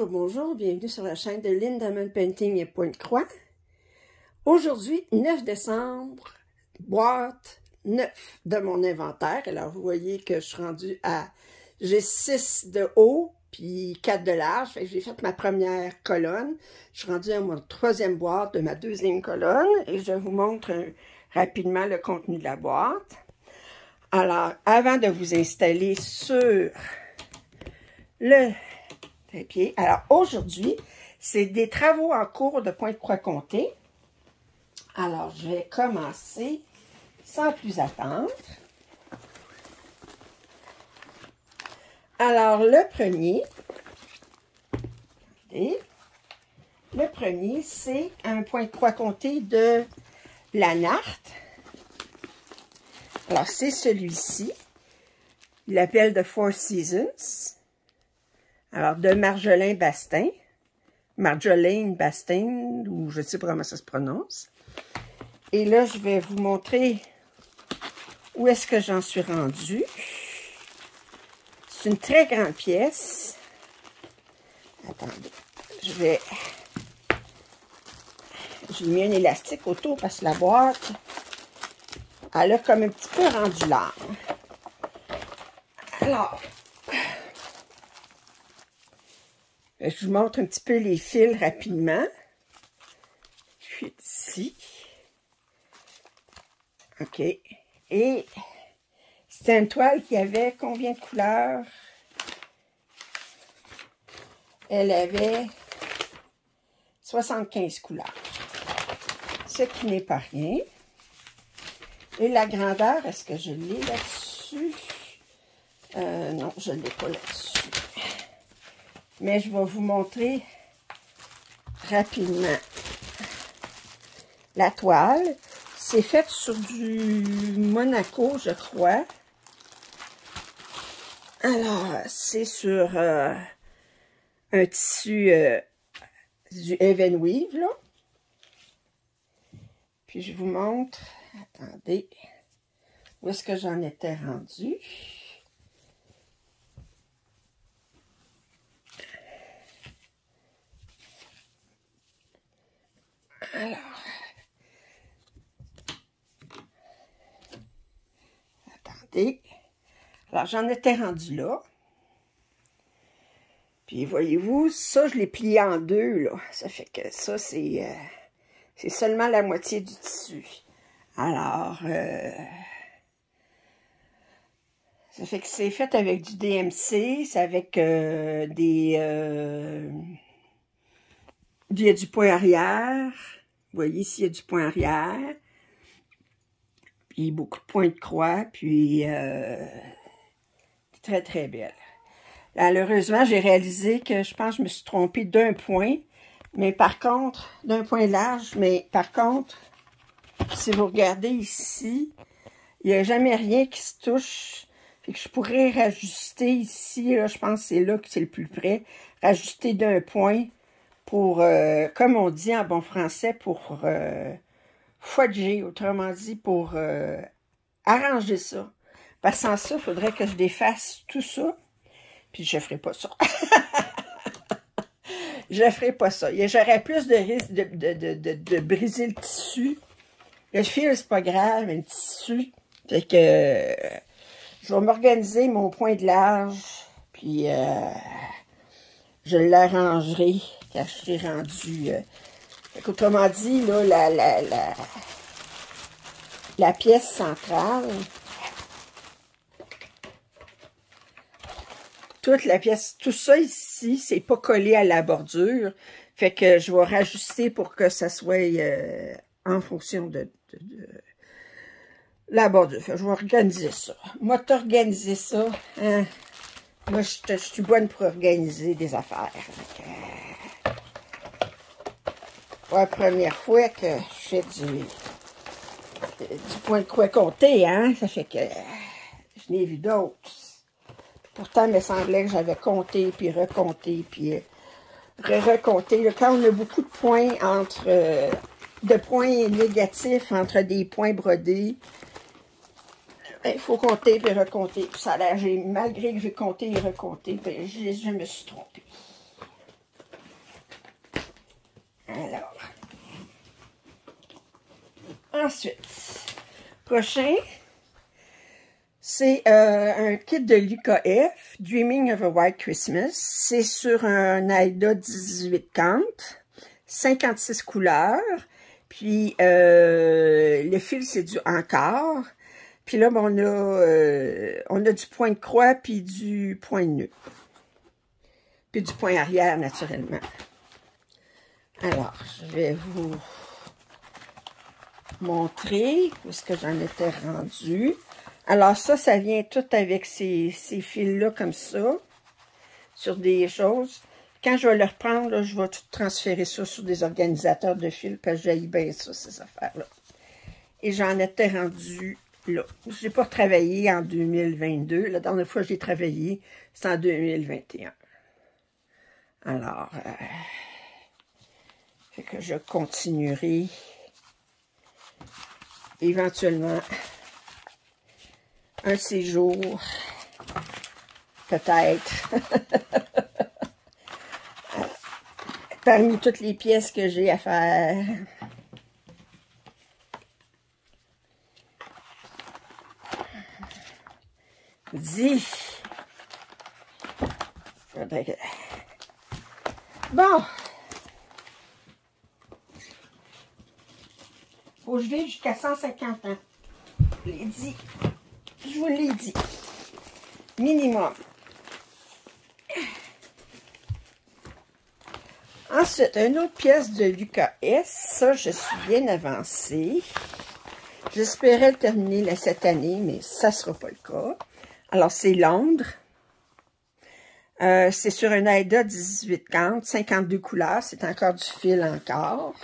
Bonjour, bienvenue sur la chaîne de Lynn Diamond Painting et Pointe-Croix. Aujourd'hui, 9 décembre, boîte 9 de mon inventaire. Alors, vous voyez que je suis rendue à... J'ai 6 de haut, puis 4 de large. Fait que j'ai fait ma première colonne. Je suis rendue à mon troisième boîte de ma deuxième colonne. Et je vous montre rapidement le contenu de la boîte. Alors, avant de vous installer sur le trépied. Alors, aujourd'hui, c'est des travaux en cours de Pointe-Croix-Comté. Alors, je vais commencer sans plus attendre. Alors, le premier, c'est un Pointe-Croix-Comté de la Narte. Alors, c'est celui-ci. Il l'appelle The Four Seasons. Alors, de Marjolaine Bastin, ou je ne sais pas comment ça se prononce. Et là, je vais vous montrer où est-ce que j'en suis rendue. C'est une très grande pièce. Attendez, j'ai mis un élastique autour parce que la boîte, elle a comme un petit peu rendu large. Alors, je vous montre un petit peu les fils rapidement. Puis ici. OK. Et c'était une toile qui avait combien de couleurs? Elle avait 75 couleurs. Ce qui n'est pas rien. Et la grandeur, est-ce que je l'ai là-dessus? Non, je ne l'ai pas là-dessus. Mais je vais vous montrer rapidement la toile. C'est fait sur du Monaco, je crois. Alors, c'est sur un tissu du Evenweave, là. Puis je vous montre, attendez, où est-ce que j'en étais rendue. Alors, attendez. Alors, j'en étais rendue là. Puis, voyez-vous, ça, je l'ai plié en deux, là. Ça fait que ça, c'est seulement la moitié du tissu. Alors, ça fait que c'est fait avec du DMC, c'est avec il y a du point arrière. Vous voyez, ici, il y a du point arrière. Puis beaucoup de points de croix. Puis très, très belle. Malheureusement, j'ai réalisé que je pense que je me suis trompée d'un point. Mais par contre, d'un point large. Mais par contre, si vous regardez ici, il n'y a jamais rien qui se touche. Fait que je pourrais rajuster ici. Là, je pense que c'est là que c'est le plus près. Rajuster d'un point. Pour, comme on dit en bon français, pour fudger, autrement dit, pour arranger ça. Parce que sans ça, il faudrait que je défasse tout ça. Puis je ne ferai pas ça. Je ne ferai pas ça. J'aurais plus de risque de briser le tissu. Le fil, c'est pas grave, mais le tissu. Fait que je vais m'organiser mon point de large. Puis je l'arrangerai. Quand je serai rendue. Autrement dit, là, la pièce centrale, toute la pièce, tout ça ici, c'est pas collé à la bordure. Fait que je vais rajuster pour que ça soit en fonction de la bordure. Fait que je vais organiser ça. Moi, t'organiser ça, hein? Moi, je suis bonne pour organiser des affaires. C'est la première fois que je fais du Pointe-Croix-Comté, hein? Ça fait que je n'ai vu d'autres. Pourtant, il me semblait que j'avais compté, puis recompté, puis recompté. Quand on a beaucoup de points de points négatifs entre des points brodés, il faut compter, puis recompter. Puis ça a l'air, malgré que j'ai compté et recompté, ben, je me suis trompée. Alors, ensuite, prochain, c'est un kit de l'UKF, Dreaming of a White Christmas. C'est sur un Aida 18-50, 56 couleurs. Puis, le fil, c'est du encart. Puis là, ben, on a du point de croix, puis du point de nœud. Puis du point arrière, naturellement. Alors, je vais vous montrer où est-ce que j'en étais rendue. Alors ça vient tout avec ces fils-là, comme ça, sur des choses. Quand je vais le reprendre, là, je vais tout transférer ça sur des organisateurs de fils, parce que j'aille bien ça, ces affaires-là. Et j'en étais rendue là. Je n'ai pas travaillé en 2022. La dernière fois que j'ai travaillé, c'est en 2021. Alors, fait que je continuerai éventuellement un séjour, peut-être, parmi toutes les pièces que j'ai à faire. Dis. Faudrait que... Bon. Faut que je vive jusqu'à 150 ans. Je l'ai dit. Je vous l'ai dit. Minimum. Ensuite, une autre pièce de l'UKS. Ça, je suis bien avancée. J'espérais le terminer cette année, mais ça ne sera pas le cas. Alors, c'est Londres. C'est sur un Aida 18-50, 52 couleurs. C'est encore du fil encore.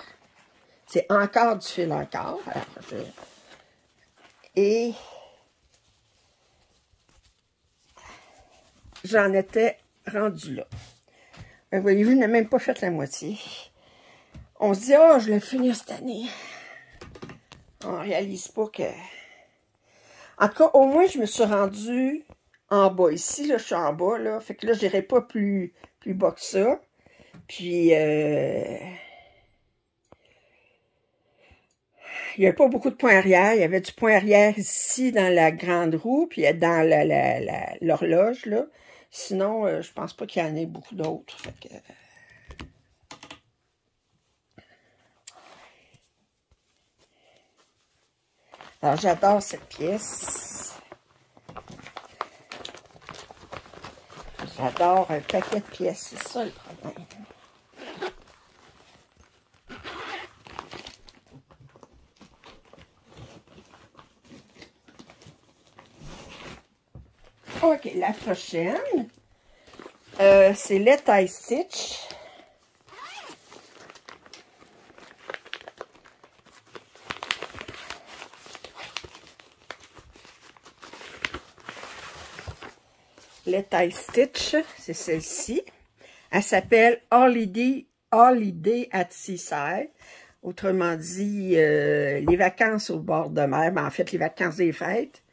C'est encore du fil encore. Alors, et j'en étais rendue là. Voyez-vous, je n'ai même pas fait la moitié. On se dit, oh, je vais le finir cette année. On réalise pas que... En tout cas, au moins, je me suis rendue en bas. Ici, là, je suis en bas, là. Fait que là, je n'irai pas plus bas que ça. Puis, il n'y avait pas beaucoup de points arrière. Il y avait du point arrière ici, dans la grande roue, puis dans l'horloge, là. Sinon, je pense pas qu'il y en ait beaucoup d'autres. Fait que... Alors, j'adore cette pièce. J'adore un paquet de pièces. C'est ça le problème. OK, la prochaine, c'est Let I Stitch. Let I Stitch, c'est celle-ci. Elle s'appelle Holiday at Seaside. Autrement dit, les vacances au bord de mer. Ben, en fait, les vacances des fêtes.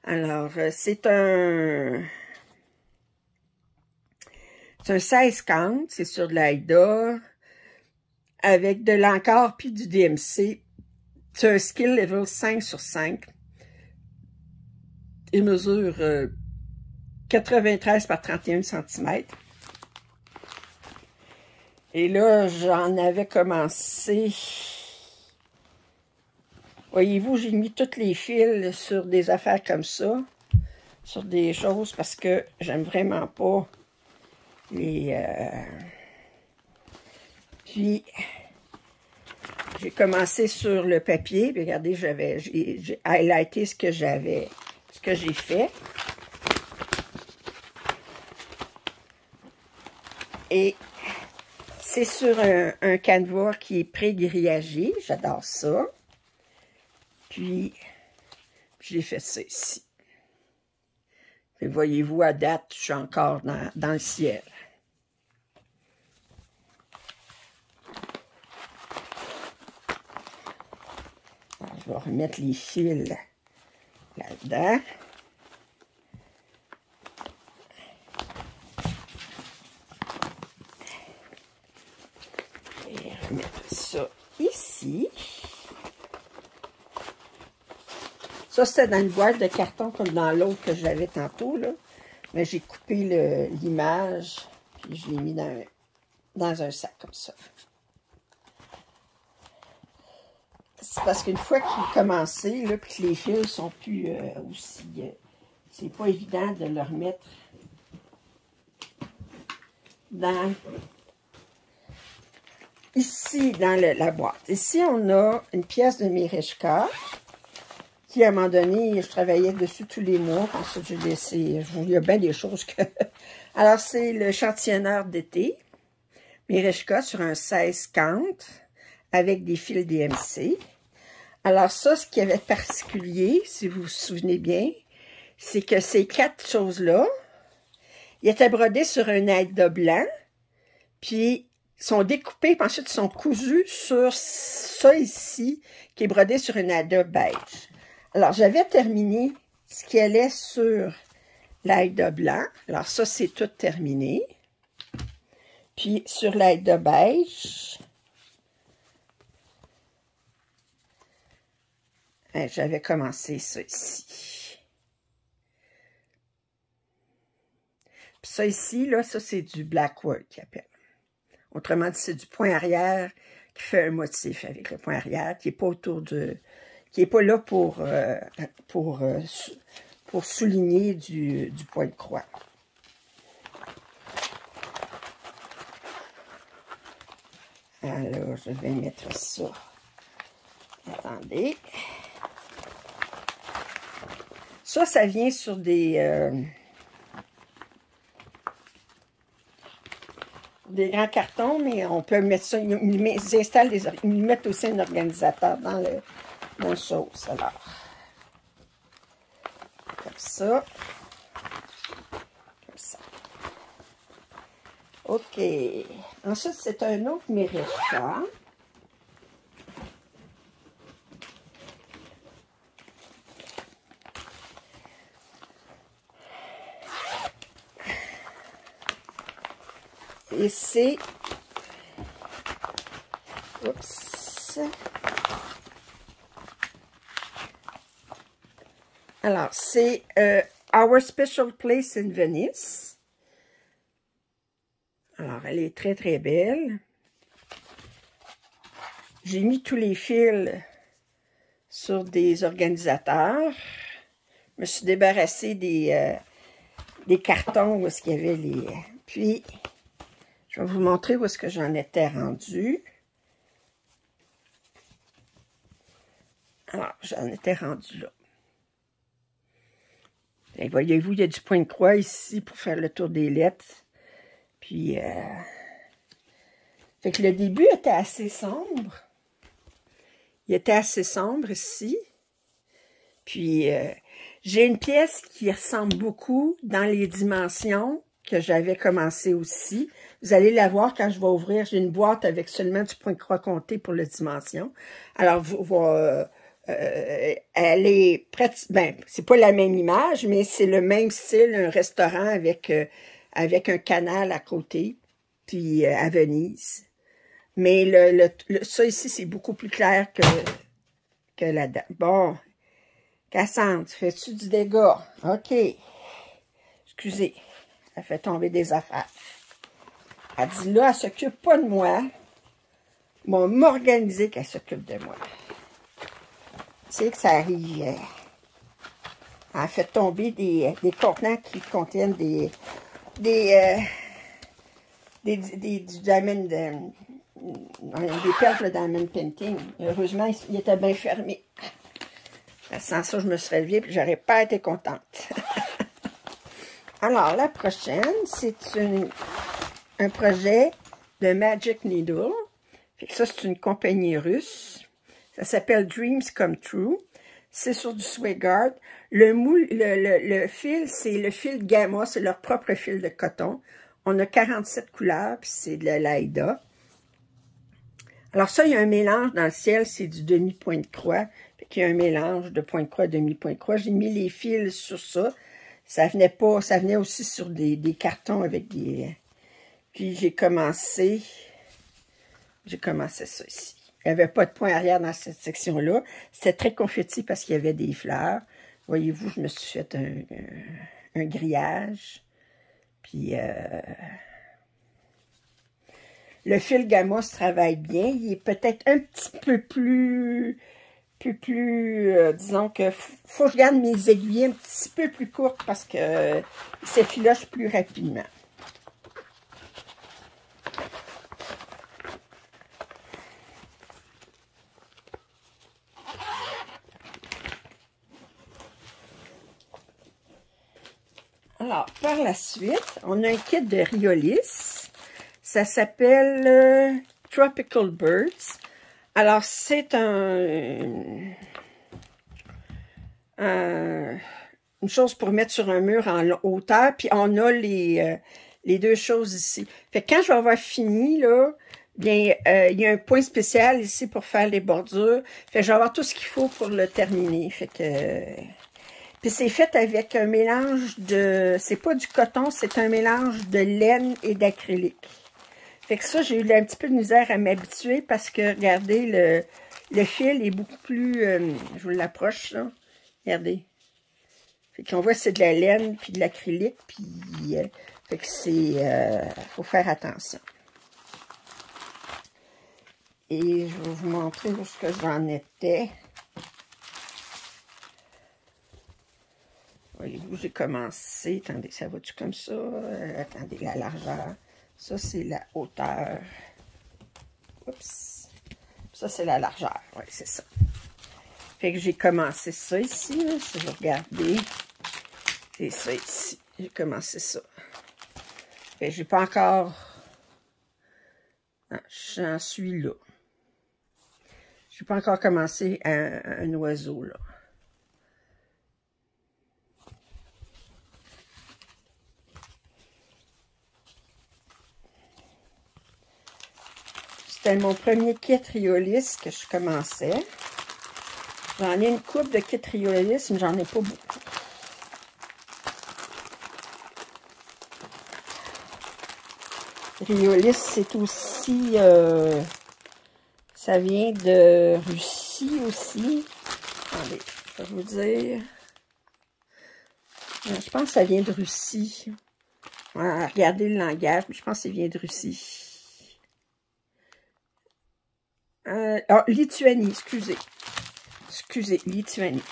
Alors, c'est un 16-50, c'est sur de l'Aida, avec de l'encart puis du DMC. C'est un skill level 5 sur 5. Il mesure 93 par 31 cm. Et là, j'en avais commencé... Voyez-vous, j'ai mis tous les fils sur des affaires comme ça, sur des choses, parce que j'aime vraiment pas les... Puis, j'ai commencé sur le papier, puis regardez, j'ai highlighté ce que j'ai fait. Et c'est sur un canevas qui est pré-grillagé, j'adore ça. Puis, j'ai fait ça ici. Et voyez-vous, à date, je suis encore dans le ciel. Alors, je vais remettre les fils là-dedans. Et remettre Ça, c'était dans une boîte de carton comme dans l'autre que j'avais tantôt, là. Mais j'ai coupé l'image, puis je l'ai mis dans un sac comme ça. C'est parce qu'une fois qu'il est commencé, là, puis que les fils sont plus aussi... c'est pas évident de le remettre ici, dans la boîte. Ici, on a une pièce de Mireshka, qui, à un moment donné, je travaillais dessus tous les mois. Ensuite, j'ai laissé... Il y a bien des choses que... Alors, c'est le chantillonneur d'été. Mireshka sur un 16 cantes, avec des fils DMC. Alors ça, ce qui avait de particulier, si vous vous souvenez bien, c'est que ces 4 choses-là, ils étaient brodés sur un aida blanc, puis sont découpés, puis ensuite sont cousus sur ça ici, qui est brodé sur un aida beige. Alors, j'avais terminé ce qui allait sur l'aida blanc. Alors ça, c'est tout terminé. Puis sur l'aida beige, j'avais commencé ça ici. Puis ça ici, là, ça c'est du blackwork qu'ils appellent. Autrement dit, c'est du point arrière qui fait un motif avec le point arrière, qui n'est pas autour de... qui n'est pas là pour souligner du point de croix. Alors, je vais mettre ça. Attendez. Ça vient sur des grands cartons, mais on peut mettre ça, ils mettent aussi un organisateur dans le chose. Alors, comme ça. Comme ça. OK. Ensuite, c'est un autre Mireshka. Et c'est... Oups. Alors, c'est Our Special Place in Venice. Alors, elle est très, très belle. J'ai mis tous les fils sur des organisateurs. Je me suis débarrassée des cartons où est-ce qu'il y avait les... Puis... je vais vous montrer où est-ce que j'en étais rendu. Alors, j'en étais rendu là. Et voyez-vous, il y a du point de croix ici pour faire le tour des lettres. Puis, fait que le début était assez sombre. Il était assez sombre ici. Puis, j'ai une pièce qui ressemble beaucoup dans les dimensions que j'avais commencé aussi. Vous allez la voir quand je vais ouvrir. J'ai une boîte avec seulement du point de croix compté pour les dimensions. Alors, elle est prête. Ben, c'est pas la même image, mais c'est le même style, un restaurant avec un canal à côté, puis à Venise. Mais ça ici, c'est beaucoup plus clair que là-dedans. Bon, Cassandre, fais-tu du dégât? OK. Excusez. Elle fait tomber des affaires. Elle dit là, elle s'occupe pas de moi. Bon, m'organiser qu'elle s'occupe de moi. Tu sais que ça arrive. Elle fait tomber des contenants qui contiennent des diamond, des perles de diamond painting. Heureusement, il était bien fermé. Sans ça, je me serais levée et j'aurais pas été contente. Alors, la prochaine, c'est un projet de Magic Needle. Fait que ça, c'est une compagnie russe. Ça s'appelle Dreams Come True. C'est sur du Swagard. Le fil, c'est le fil Gamma. C'est leur propre fil de coton. On a 47 couleurs, puis c'est de l'Aida. Alors ça, il y a un mélange dans le ciel. C'est du demi-point de croix. Fait qu'il y a un mélange de point de croix, demi-point de croix. J'ai mis les fils sur ça. Ça venait aussi sur des cartons avec des... Puis j'ai commencé ça ici. Il n'y avait pas de point arrière dans cette section-là. C'était très confetti parce qu'il y avait des fleurs. Voyez-vous, je me suis fait un grillage. Puis, le fil Gamma se travaille bien. Il est peut-être un petit peu plus... disons que faut que je garde mes aiguilles un petit peu plus courtes parce que il s'effiloche plus rapidement. Alors, par la suite, on a un kit de Riolis. Ça s'appelle Tropical Birds. Alors, c'est une chose pour mettre sur un mur en hauteur. Puis, on a les deux choses ici. Fait que quand je vais avoir fini, là, bien, il y a un point spécial ici pour faire les bordures. Fait que je vais avoir tout ce qu'il faut pour le terminer. Fait que... Puis c'est fait avec un mélange de... C'est pas du coton, c'est un mélange de laine et d'acrylique. Fait que ça, j'ai eu un petit peu de misère à m'habituer parce que, regardez, le fil est beaucoup plus... je vous l'approche, là. Regardez. Fait qu'on voit c'est de la laine puis de l'acrylique. Puis, fait que c'est... faut faire attention. Et je vais vous montrer où ce que j'en étais. Voyez-vous, j'ai commencé. Attendez, ça va-tu comme ça? Attendez, la largeur. Ça, c'est la hauteur. Oups. Ça, c'est la largeur. Oui, c'est ça. Fait que j'ai commencé ça ici. Là, si vous regardez, c'est ça ici. J'ai commencé ça. Fait que j'ai pas encore... J'en suis là. J'ai pas encore commencé un oiseau, là. C'était mon premier kit Riolis que je commençais. J'en ai une coupe de kit Riolis, mais j'en ai pas beaucoup. Riolis, c'est aussi... ça vient de Russie aussi. Attendez, je vais vous dire. Je pense que ça vient de Russie. Regardez le langage, mais je pense que ça vient de Russie. Lituanie, excusez. Excusez, Lituanie.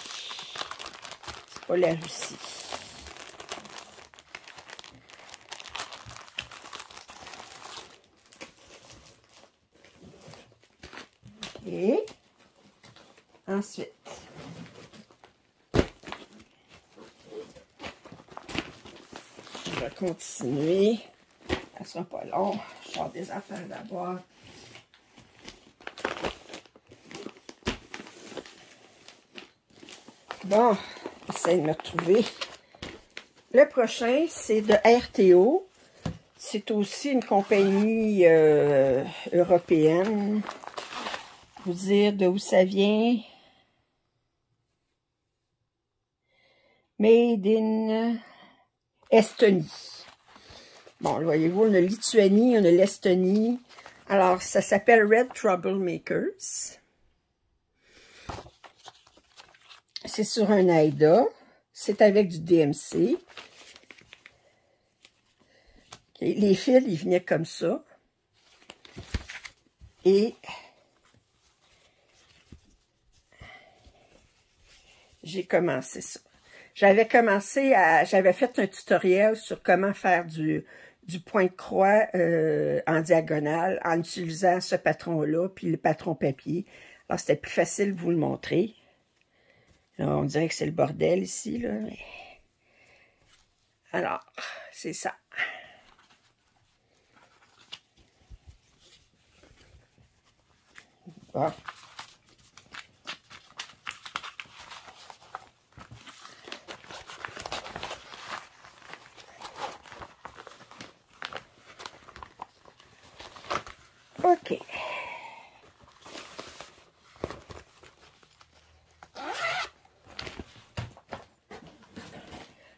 C'est pas la Russie. Et ensuite, on va continuer. Ça sera pas long. Je sors des affaires d'abord. Bon, j'essaie de me retrouver. Le prochain, c'est de RTO. C'est aussi une compagnie européenne. Vous dire d'où ça vient. Made in Estonie. Bon, voyez-vous, on a Lituanie, on a l'Estonie. Alors, ça s'appelle Red Troublemakers. C'est sur un Aida. C'est avec du DMC. Okay. Les fils, ils venaient comme ça. Et j'ai commencé ça. J'avais fait un tutoriel sur comment faire du point de croix en diagonale en utilisant ce patron-là, puis le patron papier. Alors, c'était plus facile de vous le montrer. Là, on dirait que c'est le bordel ici, là. Alors, c'est ça. Bon. OK.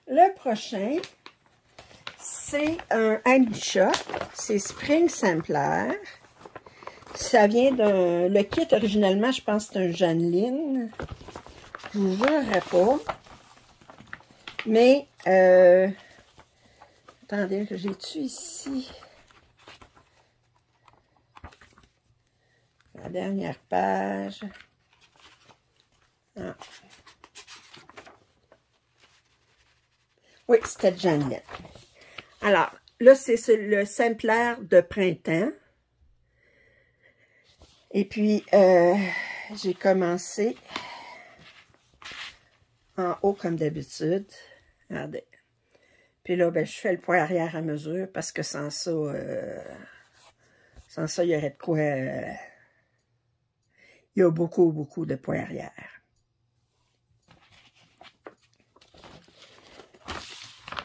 Le prochain, c'est un Amicha. C'est Spring Sampler. Ça vient d'un... Le kit, originellement, je pense que c'est un Jeanneline. Je vous jurerai pas. Mais, attendez, j'ai-tu ici? La dernière page. Ah. Oui, c'était Jeanneline. Alors, là, c'est le Saint-Clair de printemps. Et puis, j'ai commencé en haut comme d'habitude. Regardez. Puis là, ben, je fais le point arrière à mesure parce que sans ça, il y aurait de quoi... il y a beaucoup, beaucoup de points arrière.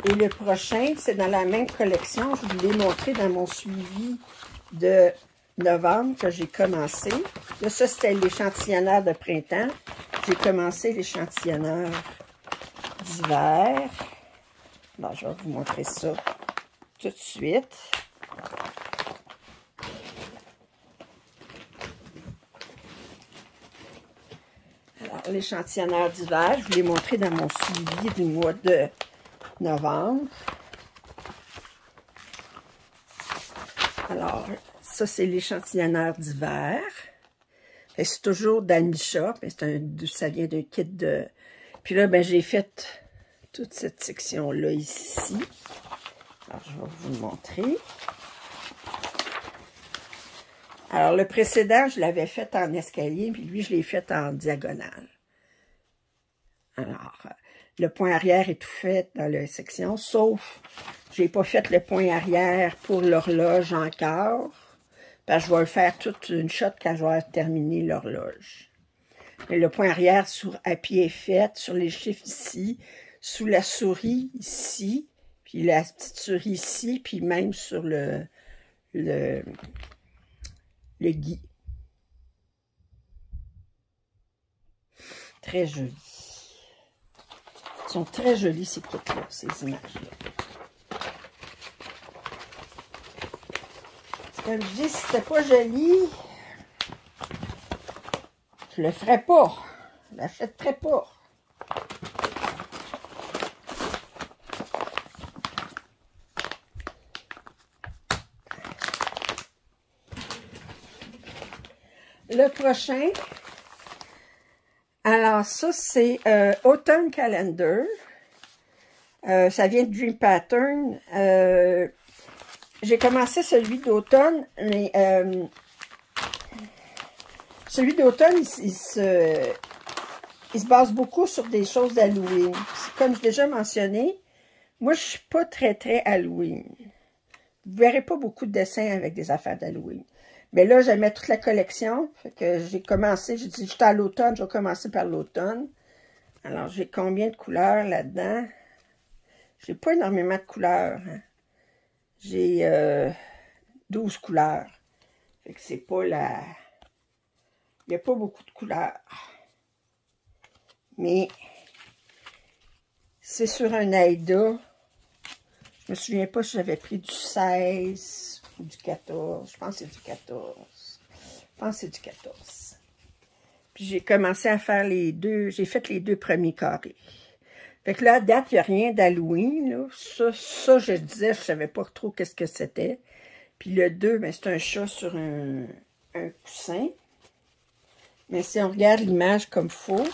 Et le prochain, c'est dans la même collection. Je vous l'ai montré dans mon suivi de novembre que j'ai commencé. Là, ça, c'était l'échantillonneur de printemps. J'ai commencé l'échantillonneur d'hiver. Bon, je vais vous montrer ça tout de suite. Alors, l'échantillonneur d'hiver, je vous l'ai montré dans mon suivi du mois de novembre. Alors, ça, c'est l'échantillonneur d'hiver. C'est toujours d'Anisha, mais ça vient d'un kit de... Puis là, ben, j'ai fait toute cette section-là ici. Alors, je vais vous le montrer. Alors, le précédent, je l'avais fait en escalier, puis lui, je l'ai fait en diagonale. Alors, le point arrière est tout fait dans la section, sauf, j'ai pas fait le point arrière pour l'horloge encore, parce que je vais le faire toute une shot quand je vais terminer l'horloge. Mais le point arrière à pied est fait, sur les chiffres ici, sous la souris ici, puis la petite souris ici, puis même sur le gui. Très joli. Ils sont très jolis, ces kits-là, ces images-là. Comme je dis, si c'était pas joli, je le ferais pas. Je l'achèterais pas. Le prochain, alors ça c'est Autumn Calendar. Ça vient de Dream Pattern. J'ai commencé celui d'automne, mais celui d'automne, il se base beaucoup sur des choses d'Halloween. Comme j'ai déjà mentionné, moi je suis pas très Halloween. Vous verrez pas beaucoup de dessins avec des affaires d'Halloween. Mais là, j'aimais toute la collection. Fait que j'ai commencé, j'ai dit, j'étais à l'automne, je vais commencer par l'automne. Alors, j'ai combien de couleurs là-dedans? J'ai pas énormément de couleurs. Hein. J'ai 12 couleurs. Fait que c'est pas la... Il n'y a pas beaucoup de couleurs. Mais c'est sur un Aida. Je me souviens pas si j'avais pris du 16 ou du 14. Je pense que c'est du 14. Je pense que c'est du 14. Puis j'ai commencé à faire les deux. J'ai fait les deux premiers carrés. Fait que là, à date, il n'y a rien d'Halloween. Ça, je disais, je savais pas trop qu'est-ce que c'était. Puis le 2, ben, c'est un chat sur un coussin. Mais si on regarde l'image comme il faut,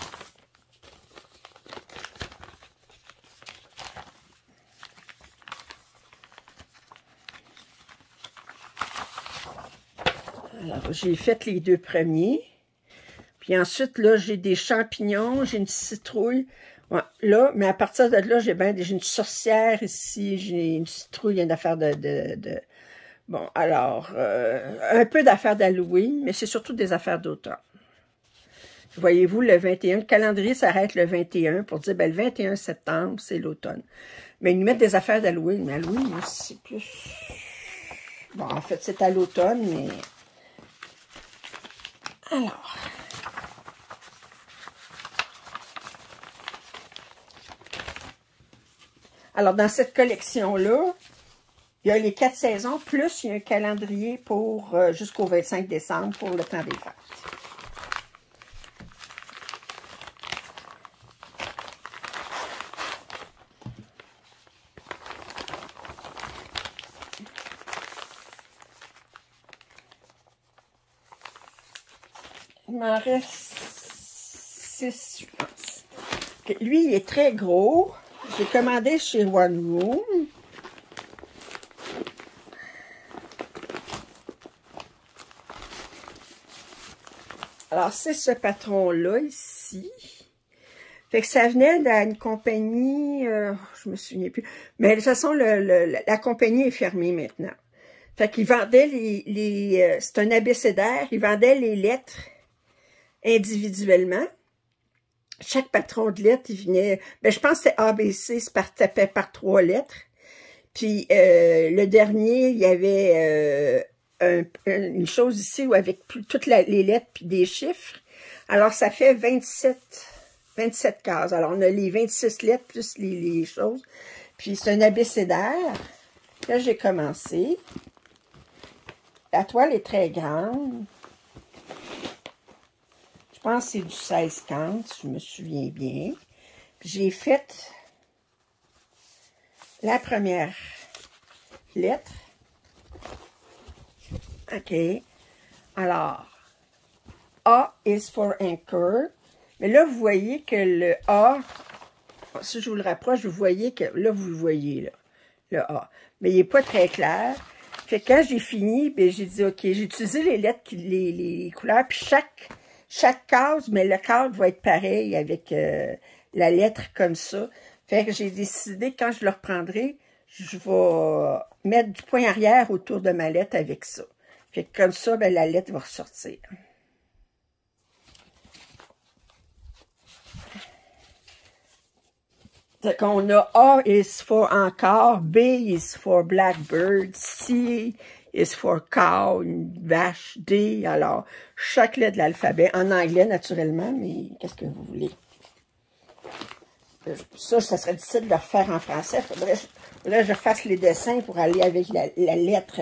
alors, j'ai fait les deux premiers. Puis ensuite, là, j'ai des champignons, j'ai une citrouille. Ouais, là, mais à partir de là, j'ai une sorcière ici, j'ai une citrouille, une affaire de... Bon, alors, un peu d'affaires d'Halloween, mais c'est surtout des affaires d'automne. Voyez-vous, le 21, le calendrier s'arrête le 21 pour dire, ben, le 21 septembre, c'est l'automne. Mais ils nous mettent des affaires d'Halloween. Mais Halloween, c'est plus... Bon, en fait, c'est à l'automne, mais... Alors, dans cette collection-là, Il y a les 4 saisons, plus il y a un calendrier pour jusqu'au 25 décembre pour le temps des fêtes. Il m'en reste 6, je pense. Lui, il est très gros. J'ai commandé chez One Room. Alors, c'est ce patron-là, ici. Fait que ça venait d'une compagnie, je me souviens plus. Mais de toute façon, la compagnie est fermée maintenant. Fait qu'ils vendaient c'est un abécédaire, ils vendaient les lettres individuellement. Chaque patron de lettres, il venait, ben je pense que c'était ABC, se partait par 3 lettres. Puis le dernier, il y avait une chose ici où avec toutes les lettres puis des chiffres. Alors ça fait 27 cases. Alors on a les 26 lettres plus les choses. Puis c'est un abécédaire. Là j'ai commencé. La toile est très grande. Je pense que c'est du 16-30, si je me souviens bien. J'ai fait la première lettre. OK. Alors, A is for anchor. Mais là, vous voyez que le A, si je vous le rapproche, vous voyez que, là, vous le voyez, là, le A. Mais il n'est pas très clair. Fait que quand j'ai fini, ben, j'ai dit, OK, j'ai utilisé les lettres, les couleurs, puis chaque case, mais le cadre va être pareil avec la lettre comme ça. Fait que j'ai décidé, quand je le reprendrai, je vais mettre du point arrière autour de ma lettre avec ça. Fait que comme ça, ben, la lettre va ressortir. Fait qu'on a A is for encore, B is for blackbird, C is for cow, une vache, D. Alors, chaque lettre de l'alphabet, en anglais naturellement, mais qu'est-ce que vous voulez? Ça serait difficile de le refaire en français. Faudrait que je fasse les dessins pour aller avec la lettre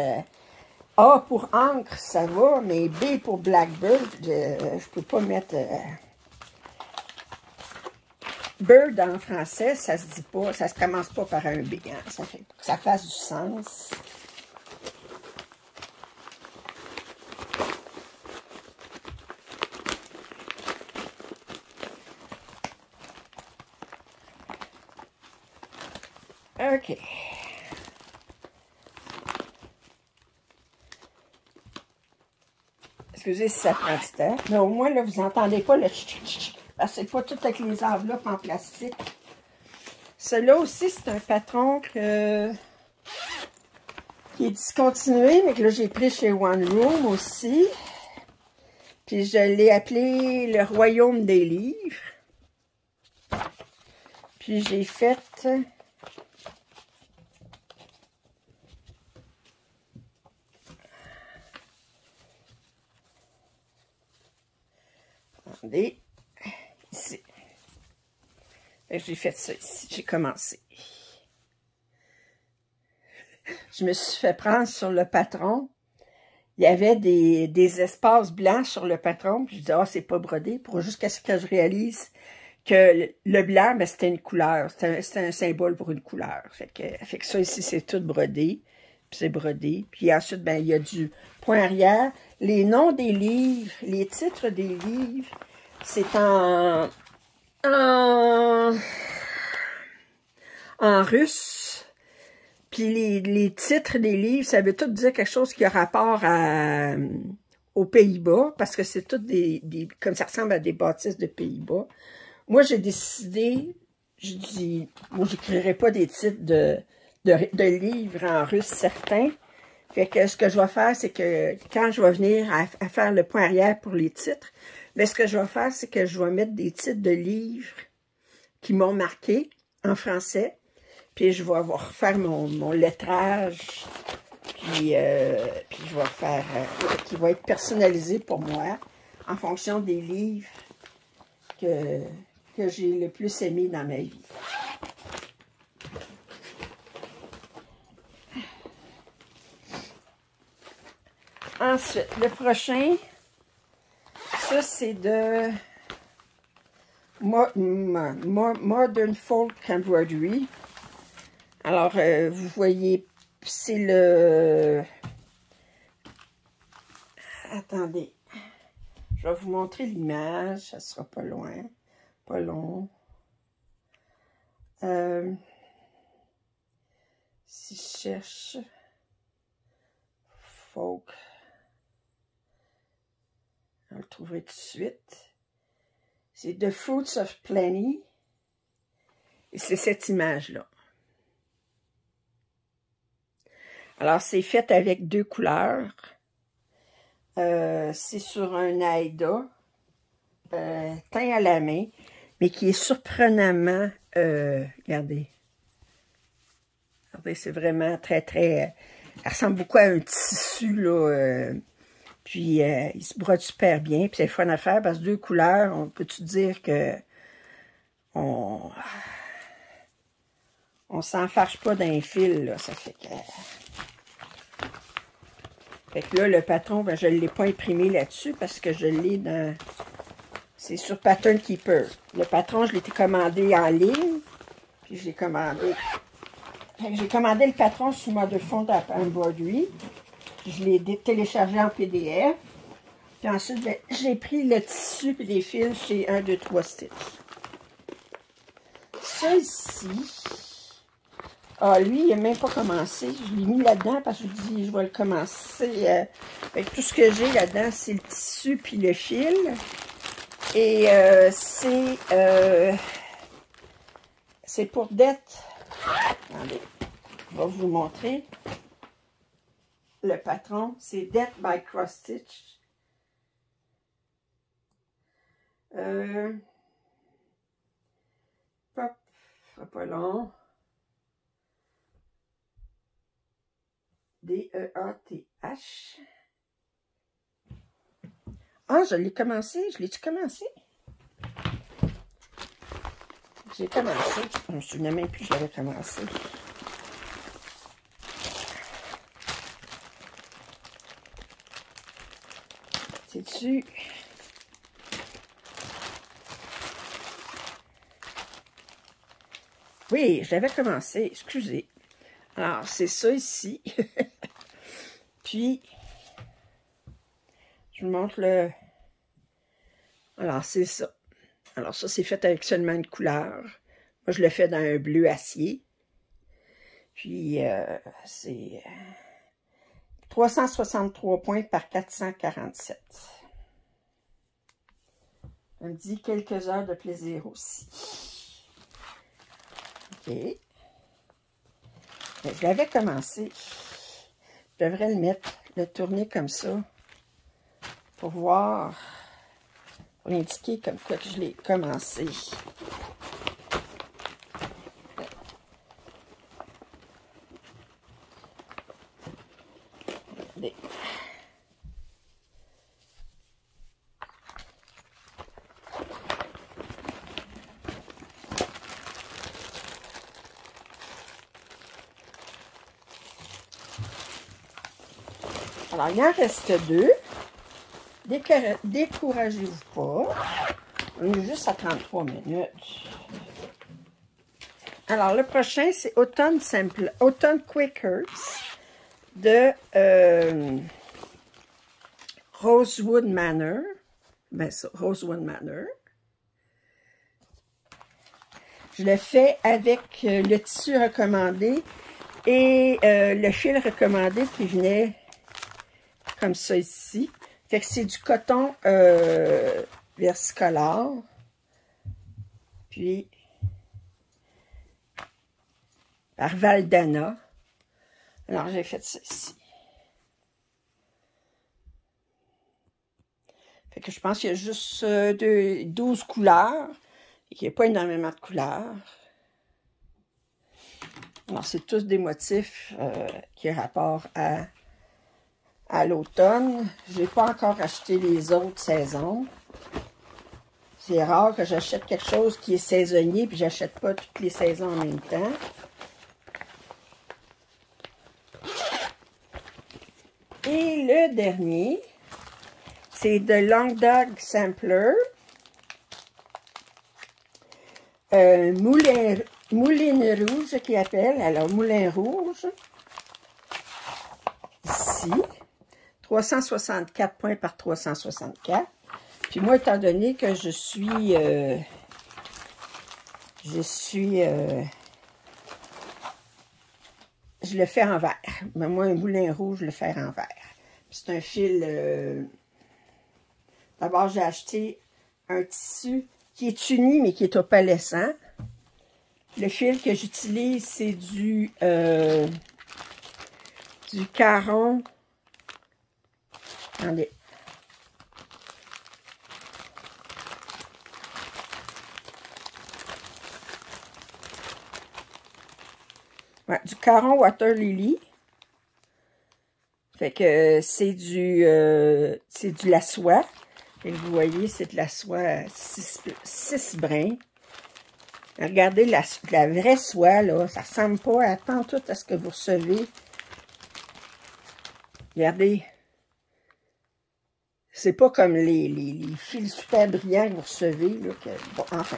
A pour encre, ça va, mais B pour blackbird, je peux pas mettre... Bird en français, ça se dit pas, ça se commence pas par un B, hein, ça fait que ça fasse du sens. OK. Excusez si ça prend du temps. Mais au moins, là, vous n'entendez pas le tch-tch-tch. Parce que c'est pas tout avec les enveloppes en plastique. Celui-là aussi, c'est un patron qui est discontinué, mais que là, j'ai pris chez One Room aussi. Puis je l'ai appelé le Royaume des livres. Puis j'ai fait... Attendez. Ici. J'ai fait ça ici. J'ai commencé. Je me suis fait prendre sur le patron. Il y avait des espaces blancs sur le patron. Puis je dis, ah, c'est pas brodé. Pour jusqu'à ce que je réalise que le blanc, ben, c'était une couleur. C'était un symbole pour une couleur. Fait que ça ici, c'est tout brodé. Puis c'est brodé. Puis ensuite, ben, il y a du point arrière. Les noms des livres, les titres des livres, c'est en russe. Puis les titres des livres, ça veut tout dire quelque chose qui a rapport aux Pays-Bas, parce que c'est tout comme ça ressemble à des bâtisses de Pays-Bas. Moi, j'ai décidé, je dis, moi, j'écrirai pas des titres de livres en russe certains. Fait que ce que je vais faire, c'est que quand je vais venir à faire le point arrière pour les titres, mais ce que je vais faire, c'est que je vais mettre des titres de livres qui m'ont marqué en français. Puis je vais refaire mon lettrage, puis je vais faire, qui va être personnalisé pour moi, en fonction des livres que j'ai le plus aimé dans ma vie. Ensuite, le prochain, ça c'est de Modern Folk Embroidery. Alors, vous voyez, c'est le... Attendez, je vais vous montrer l'image, ça sera pas loin, pas long. Si je cherche folk, on le trouverai tout de suite. C'est The Fruits of Plenty. Et c'est cette image-là. Alors, c'est fait avec 2 couleurs. C'est sur un Aïda teint à la main, mais qui est surprenamment... regardez. Regardez, c'est vraiment très, très... elle ressemble beaucoup à un tissu, là. Puis, il se brode super bien. Puis, c'est le fun à faire parce que 2 couleurs, on peut-tu dire que... On s'enfarge pas d'un fil, là. Ça fait que... Fait que là, le patron, ben, je ne l'ai pas imprimé là-dessus parce que je l'ai dans... C'est sur Pattern Keeper. Le patron, je l'ai commandé en ligne. Puis je l'ai commandé. J'ai commandé le patron sur Modern Folk Embroidery. Je l'ai téléchargé en PDF. Puis ensuite, ben, j'ai pris le tissu et les fils chez 1, 2, 3 Stitch. Ça ici... Ah, lui, il n'a même pas commencé. Je l'ai mis là-dedans parce que je dis, je vais le commencer. Avec tout ce que j'ai là-dedans, c'est le tissu puis le fil. Et c'est pour dette. Attendez, je vais vous montrer. Le patron, c'est Death by Cross Stitch. Pop, ce sera pas long. D-E-A-T-H. Ah, je l'ai commencé. Je l'ai-tu commencé? J'ai commencé. Je me souviens même plus que je l'avais commencé. C'est-tu... Oui, je l'avais commencé. Excusez. Alors, c'est ça ici. Puis, je vous montre le... Alors, c'est ça. Alors, ça, c'est fait avec seulement une couleur. Moi, je le fais dans un bleu acier. Puis, c'est 363 points par 447. Ça me dit quelques heures de plaisir aussi. OK. Je l'avais commencé. Je devrais le mettre, le tourner comme ça. Pour voir, pour indiquer comme quoi que je l'ai commencé. Regardez. Alors, il en reste 2. Découragez-vous pas. On est juste à 33 minutes. Alors, le prochain, c'est Autumn Quakers de Rosewood Manor. Ben, ça, Rosewood Manor. Je le fais avec le tissu recommandé et le fil recommandé qui venait comme ça ici. Fait que c'est du coton versicolore. Puis, par Valdana. Alors, j'ai fait ça ici. Fait que je pense qu'il y a juste 12 couleurs. Et qu'il n'y a pas énormément de couleurs. Alors, c'est tous des motifs qui ont rapport à l'automne. Je n'ai pas encore acheté les autres saisons. C'est rare que j'achète quelque chose qui est saisonnier, puis j'achète pas toutes les saisons en même temps. Et le dernier, c'est de Languedoc Sampler. Moulin rouge qui appelle. Alors, moulin rouge. Ici. 364 points par 364. Puis moi, étant donné que je le fais en vert. Mais moi, un moulin rouge, je le fais en vert. C'est un fil... D'abord, j'ai acheté un tissu qui est uni, mais qui est opalescent. Le fil que j'utilise, c'est du Caron. Attendez. Ouais, du Caron Water Lily. Fait que c'est de la soie. Et vous voyez, c'est de la soie 6 brins. Regardez la vraie soie, là. Ça ressemble pas à tout à ce que vous recevez. Regardez. C'est pas comme les fils super brillants que vous recevez, là. Bon, enfin,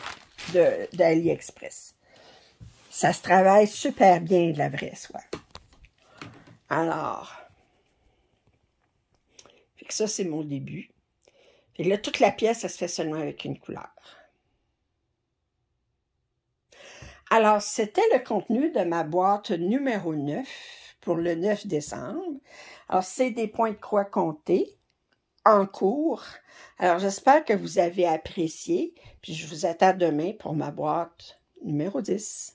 d'AliExpress. Ça se travaille super bien, de la vraie soie. Alors, fait que ça, c'est mon début. Et là, toute la pièce, ça se fait seulement avec une couleur. Alors, c'était le contenu de ma boîte numéro 9 pour le 9 décembre. Alors, c'est des points de croix comptés en cours. Alors, j'espère que vous avez apprécié. Puis, je vous attends demain pour ma boîte numéro 10.